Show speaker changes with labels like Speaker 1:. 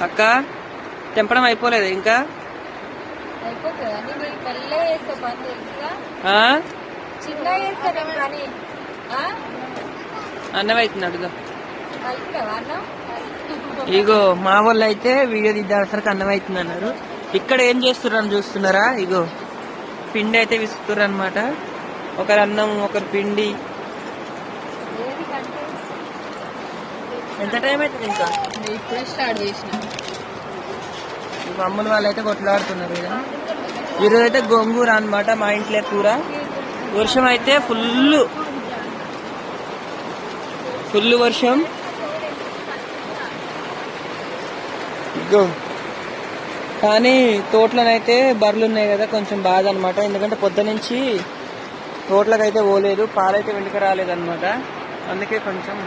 Speaker 1: అక్క తెంపడం అయిపోలేదు ఇంకా? అన్నం అవుతుంది అడుగు. ఇగో మా వాళ్ళు అయితే వీడియో తీద్దాసరికి అన్నం అవుతుంది అన్నారు. ఇక్కడ ఏం చేస్తున్నారు చూస్తున్నారా? ఇగో పిండి అయితే విసుకుతున్నారు అనమాట. ఒకరు అన్నం ఒకరు పిండి. ఎంత టైం అవుతుంది ఇంకా?
Speaker 2: ఇప్పుడే స్టార్ట్ చేసిన.
Speaker 1: అమ్ముల వాళ్ళు అయితే కొట్లాడుతున్నారు కదా. ఈరోజు అయితే గోంగూర అనమాట మా ఇంట్లో కూర. వర్షం అయితే ఫుల్ వర్షం. కానీ తోటలోనైతే బర్రెలు ఉన్నాయి కదా, కొంచెం బాధ అనమాట. ఎందుకంటే పొద్దు నుంచి తోటలకు అయితే పోలేదు, పాలైతే వెంటక రాలేదన్నమాట. అందుకే కొంచెం